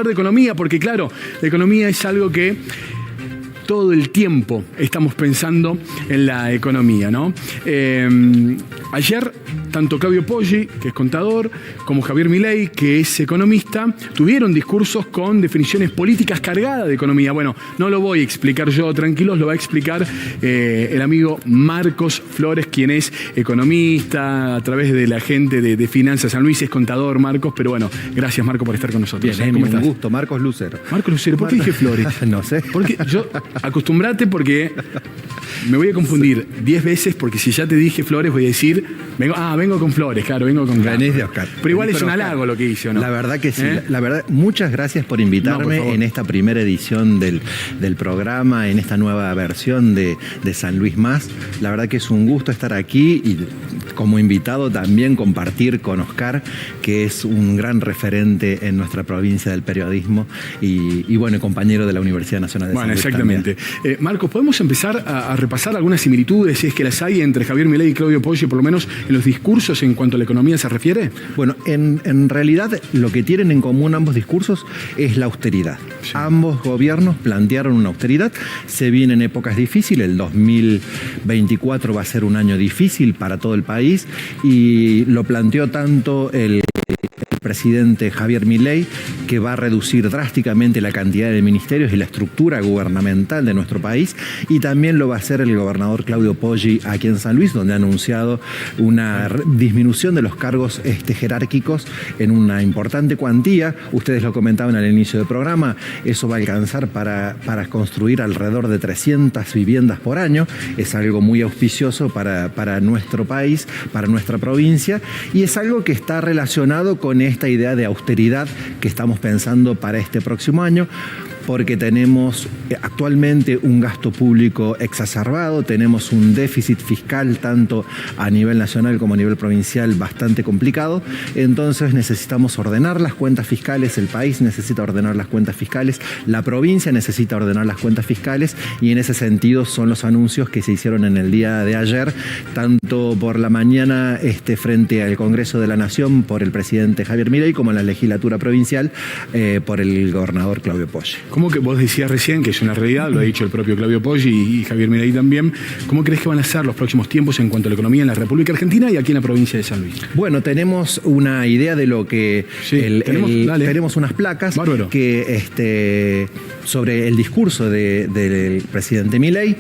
hablar de economía, porque claro, la economía es algo que todo el tiempo estamos pensando en la economía, ¿no? Ayer, tanto Claudio Poggi, que es contador, como Javier Milei, que es economista, tuvieron discursos con definiciones políticas cargadas de economía. Bueno, no lo voy a explicar yo, tranquilos, lo va a explicar el amigo Marcos Flores, quien es economista, a través de la gente de Finanzas San Luis, es contador, Marcos, pero bueno, gracias, Marco, por estar con nosotros. Bien, ¿Cómo un estás? gusto, Marcos Lucero. Marcos Lucero, ¿por qué dije Flores? No sé. Porque yo, acostumbrate porque me voy a confundir 10 veces, porque si ya te dije Flores voy a decir, vengo con Flores, claro, vengo con Flores. Venís de Oscar. Pero igual es un Oscar, halago lo que hice, ¿o no? La verdad que sí. La verdad, muchas gracias por invitarme por en esta primera edición del programa, en esta nueva versión de San Luis Más. La verdad que es un gusto estar aquí y como invitado también compartir con Oscar, que es un gran referente en nuestra provincia del periodismo y bueno, compañero de la Universidad Nacional de San Luis. Bueno, exactamente. Marcos, ¿podemos empezar a repasar algunas similitudes, si es que las hay, entre Javier Milei y Claudio Poggi, por lo menos en los discursos en cuanto a la economía se refiere? Bueno, en realidad lo que tienen en común ambos discursos es la austeridad. Sí. Ambos gobiernos plantearon una austeridad. Se vienen épocas difíciles. El 2024 va a ser un año difícil para todo el país y lo planteó tanto el presidente Javier Milei, que va a reducir drásticamente la cantidad de ministerios y la estructura gubernamental de nuestro país, y también lo va a hacer el gobernador Claudio Poggi aquí en San Luis, donde ha anunciado una disminución de los cargos jerárquicos en una importante cuantía. Ustedes lo comentaban al inicio del programa, eso va a alcanzar para construir alrededor de 300 viviendas por año. Es algo muy auspicioso para nuestro país, para nuestra provincia, y es algo que está relacionado con esta idea de austeridad que estamos pensando para este próximo año, porque tenemos actualmente un gasto público exacerbado, tenemos un déficit fiscal tanto a nivel nacional como a nivel provincial bastante complicado, entonces necesitamos ordenar las cuentas fiscales, el país necesita ordenar las cuentas fiscales, la provincia necesita ordenar las cuentas fiscales, y en ese sentido son los anuncios que se hicieron en el día de ayer, tanto por la mañana frente al Congreso de la Nación por el presidente Javier Milei, como en la legislatura provincial por el gobernador Claudio Poggi. ¿Cómo que vos decías recién que es una realidad, lo ha dicho el propio Claudio Poggi y Javier Milei también? ¿Cómo crees que van a ser los próximos tiempos en cuanto a la economía en la República Argentina y aquí en la provincia de San Luis? Bueno, tenemos una idea de lo que tenemos unas placas. Bárbaro. Que sobre el discurso del presidente Milei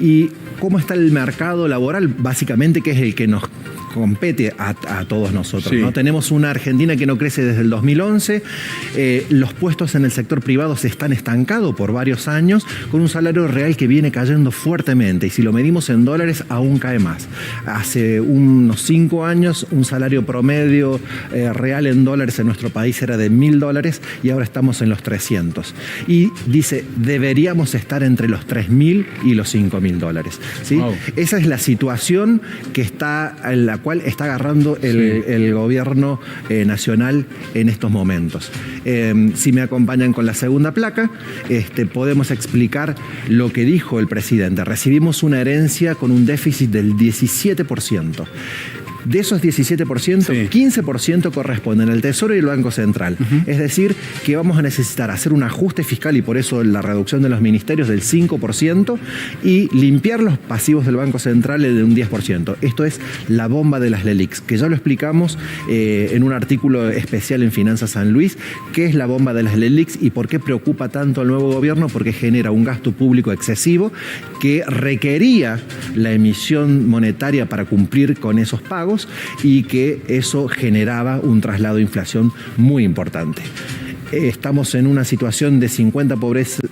y cómo está el mercado laboral, básicamente, que es el que nos compete a todos nosotros, sí. ¿No? Tenemos una Argentina que no crece desde el 2011, los puestos en el sector privado se están estancados por varios años, con un salario real que viene cayendo fuertemente, y si lo medimos en dólares aún cae más. Hace unos 5 años un salario promedio real en dólares en nuestro país era de $1.000 y ahora estamos en los 300. Y dice, deberíamos estar entre los 3.000 y los $5.000. ¿Sí? Wow. Esa es la situación que está en la cual está agarrando el gobierno nacional en estos momentos. Si me acompañan con la segunda placa, podemos explicar lo que dijo el presidente. Recibimos una herencia con un déficit del 17%. De esos 17%, sí. 15% corresponden al Tesoro y el Banco Central. Es decir, que vamos a necesitar hacer un ajuste fiscal, y por eso la reducción de los ministerios del 5%, y limpiar los pasivos del Banco Central de un 10%. Esto es la bomba de las LELIQs, que ya lo explicamos en un artículo especial en Finanzas San Luis, qué es la bomba de las LELIQs y por qué preocupa tanto al nuevo gobierno, porque genera un gasto público excesivo que requería la emisión monetaria para cumplir con esos pagos, y que eso generaba un traslado de inflación muy importante. Estamos en una situación de 50%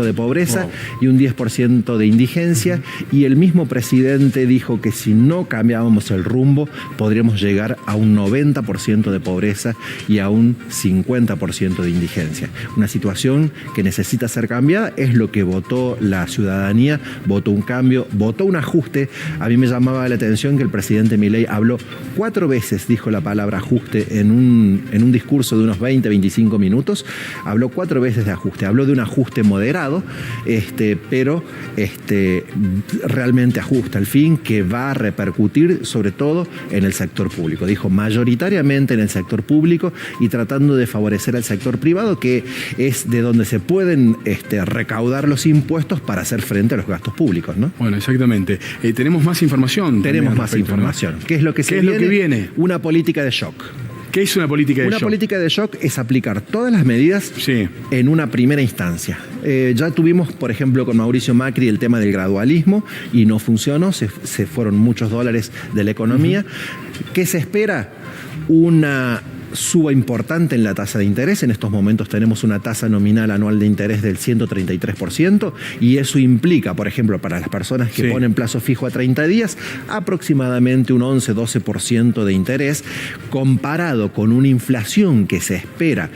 de pobreza, wow, y un 10% de indigencia, y el mismo presidente dijo que si no cambiábamos el rumbo podríamos llegar a un 90% de pobreza y a un 50% de indigencia. Una situación que necesita ser cambiada, es lo que votó la ciudadanía, votó un cambio, votó un ajuste. A mí me llamaba la atención que el presidente Milei habló 4 veces, dijo la palabra ajuste en un discurso de unos 20-25 minutos, minutos, habló 4 veces de ajuste. Habló de un ajuste moderado, pero realmente ajusta al fin, que va a repercutir sobre todo en el sector público. Dijo mayoritariamente en el sector público y tratando de favorecer al sector privado, que es de donde se pueden recaudar los impuestos para hacer frente a los gastos públicos, ¿no? Bueno, exactamente. Tenemos más información. Tenemos más información. ¿no? ¿Qué es lo que se viene? ¿Qué es lo que viene? Una política de shock. ¿Qué es una política de shock? Una política de shock es aplicar todas las medidas en una primera instancia. Ya tuvimos, por ejemplo, con Mauricio Macri el tema del gradualismo y no funcionó, se fueron muchos dólares de la economía. ¿Qué se espera? Una suba importante en la tasa de interés. En estos momentos tenemos una tasa nominal anual de interés del 133% y eso implica, por ejemplo, para las personas que ponen plazo fijo a 30 días, aproximadamente un 11-12% de interés, comparado con una inflación que se espera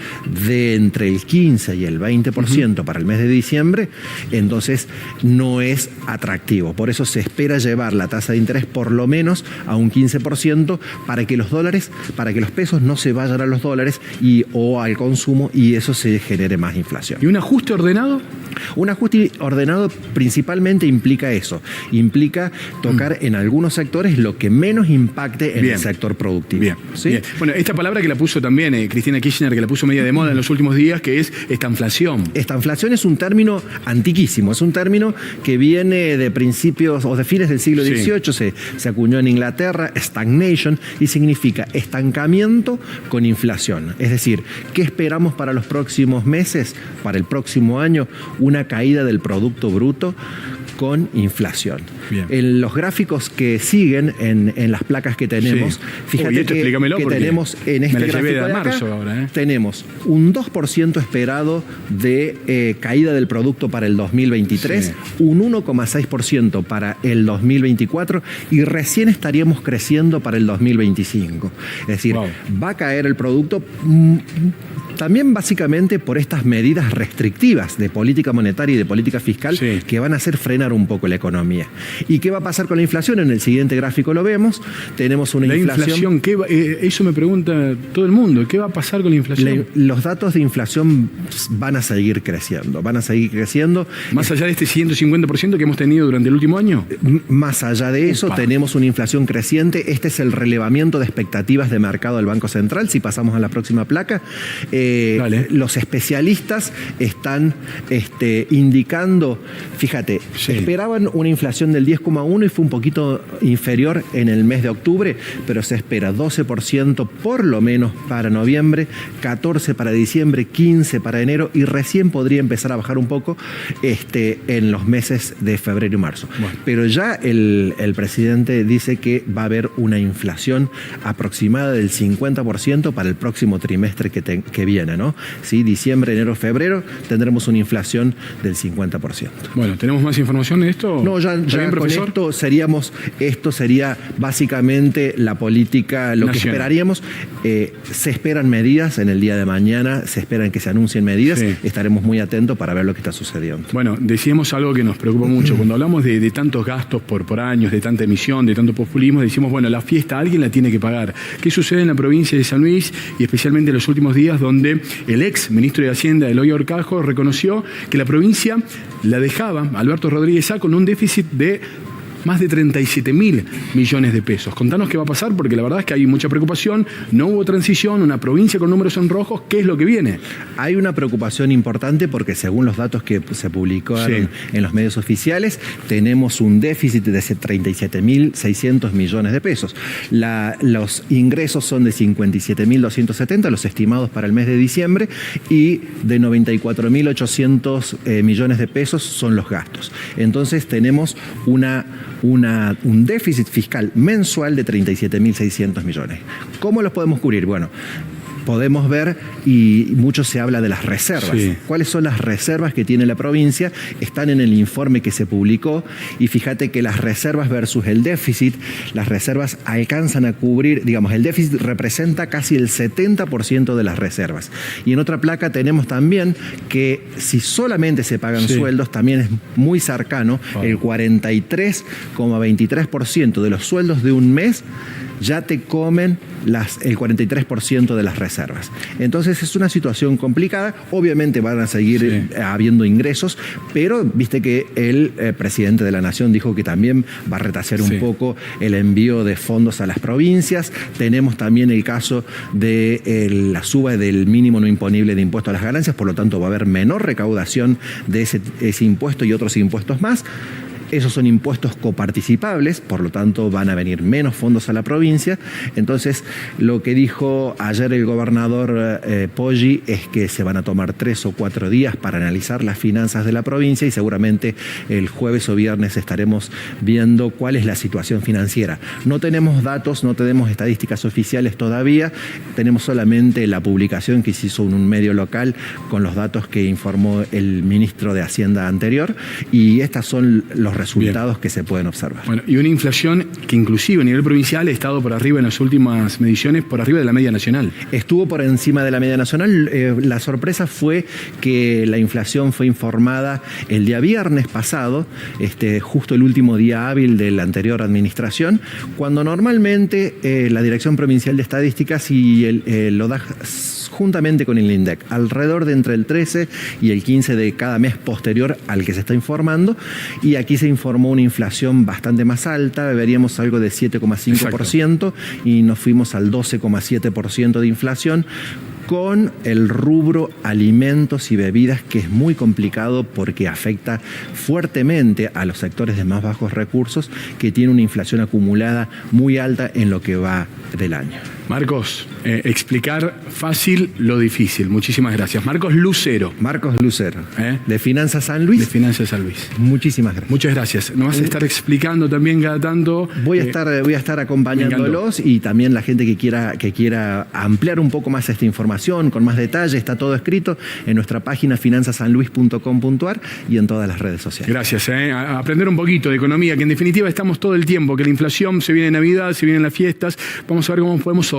de entre el 15 y el 20% para el mes de diciembre. Entonces no es atractivo. Por eso se espera llevar la tasa de interés por lo menos a un 15% para que los pesos no se vayan a los dólares o al consumo y eso se genere más inflación. ¿Y un ajuste ordenado? Un ajuste ordenado principalmente implica eso, implica tocar en algunos sectores lo que menos impacte en el sector productivo. Bien. Bueno, esta palabra que la puso también Cristina Kirchner, que la puso media de moda en los últimos días, que es estanflación. Estanflación es un término antiquísimo, es un término que viene de principios o de fines del siglo XVIII, se acuñó en Inglaterra, stagnation, y significa estancamiento con inflación. Es decir, ¿qué esperamos para los próximos meses, para el próximo año? Una caída del Producto Bruto con inflación. En los gráficos que siguen, en las placas que tenemos, fíjate que tenemos en este gráfico de acá, ahora, tenemos un 2% esperado de caída del producto para el 2023, un 1,6% para el 2024 y recién estaríamos creciendo para el 2025. Es decir, va a caer el producto también básicamente por estas medidas restrictivas de política monetaria y de política fiscal que van a hacer frenar un poco la economía. ¿Y qué va a pasar con la inflación? En el siguiente gráfico lo vemos. Tenemos una inflación. Eso me pregunta todo el mundo. ¿Qué va a pasar con la inflación? Los datos de inflación van a seguir creciendo. ¿Más allá de este 150% que hemos tenido durante el último año? Más allá de eso, tenemos una inflación creciente. Este es el relevamiento de expectativas de mercado del Banco Central. Si pasamos a la próxima placa, los especialistas están indicando, fíjate, esperaban una inflación del 10,1 y fue un poquito inferior en el mes de octubre, pero se espera 12% por lo menos para noviembre, 14% para diciembre, 15% para enero y recién podría empezar a bajar un poco en los meses de febrero y marzo. Pero ya el presidente dice que va a haber una inflación aproximada del 50% para el próximo trimestre que viene, ¿no? ¿Sí? Diciembre, enero, febrero tendremos una inflación del 50%. Bueno, ¿tenemos más información de esto? No, ya con esto sería básicamente la política, lo nacional que esperaríamos. Se esperan medidas en el día de mañana, se esperan que se anuncien medidas, estaremos muy atentos para ver lo que está sucediendo. Bueno, decíamos algo que nos preocupa mucho. Cuando hablamos de tantos gastos por años, de tanta emisión, de tanto populismo, decimos, bueno, la fiesta alguien la tiene que pagar. ¿Qué sucede en la provincia de San Luis y especialmente en los últimos días, donde el ex ministro de Hacienda, Eloy Horcajo, reconoció que la provincia la dejaba, Alberto Rodríguez Sá, con un déficit de más de 37.000 millones de pesos. Contanos qué va a pasar, porque la verdad es que hay mucha preocupación, no hubo transición, una provincia con números en rojos, ¿qué es lo que viene? Hay una preocupación importante porque según los datos que se publicaron en los medios oficiales, tenemos un déficit de 37.600 millones de pesos. Los ingresos son de 57.270, los estimados para el mes de diciembre, y de 94.800 millones de pesos son los gastos. Entonces tenemos un déficit fiscal mensual de 37.600 millones. ¿Cómo los podemos cubrir? Bueno, podemos ver, y mucho se habla de las reservas. ¿Cuáles son las reservas que tiene la provincia? Están en el informe que se publicó y fíjate que las reservas versus el déficit, las reservas alcanzan a cubrir, digamos, el déficit representa casi el 70% de las reservas. Y en otra placa tenemos también que si solamente se pagan sueldos, también es muy cercano, el 43,23% de los sueldos de un mes ya te comen el 43% de las reservas. Entonces es una situación complicada. Obviamente van a seguir habiendo ingresos, pero viste que el presidente de la Nación dijo que también va a retrasar un poco el envío de fondos a las provincias. Tenemos también el caso de la suba del mínimo no imponible de impuesto a las ganancias, por lo tanto va a haber menor recaudación de ese impuesto y otros impuestos más. Esos son impuestos coparticipables, por lo tanto van a venir menos fondos a la provincia. Entonces, lo que dijo ayer el gobernador Poggi es que se van a tomar 3 o 4 días para analizar las finanzas de la provincia y seguramente el jueves o viernes estaremos viendo cuál es la situación financiera. No tenemos datos, no tenemos estadísticas oficiales todavía, tenemos solamente la publicación que se hizo en un medio local con los datos que informó el ministro de Hacienda anterior, y estos son los resultados que se pueden observar. Bueno, y una inflación que inclusive a nivel provincial ha estado por arriba en las últimas mediciones, por arriba de la media nacional. Estuvo por encima de la media nacional. La sorpresa fue que la inflación fue informada el día viernes pasado, justo el último día hábil de la anterior administración, cuando normalmente la Dirección Provincial de Estadísticas lo da juntamente con el INDEC, alrededor de entre el 13 y el 15 de cada mes posterior al que se está informando, y aquí se informó una inflación bastante más alta, veríamos algo de 7,5% y nos fuimos al 12,7% de inflación, con el rubro alimentos y bebidas, que es muy complicado porque afecta fuertemente a los sectores de más bajos recursos, que tiene una inflación acumulada muy alta en lo que va del año. Marcos, explicar fácil lo difícil. Muchísimas gracias. Marcos Lucero. Marcos Lucero. De Finanzas San Luis. De Finanzas San Luis. Muchísimas gracias. Muchas gracias. Nos vas a estar explicando también cada tanto. Voy a estar acompañándolos, y también la gente que quiera ampliar un poco más esta información, con más detalle, está todo escrito en nuestra página finanzasanluis.com.ar y en todas las redes sociales. Gracias. A aprender un poquito de economía, que en definitiva estamos todo el tiempo, que la inflación, se viene Navidad, se vienen las fiestas. Vamos a ver cómo podemos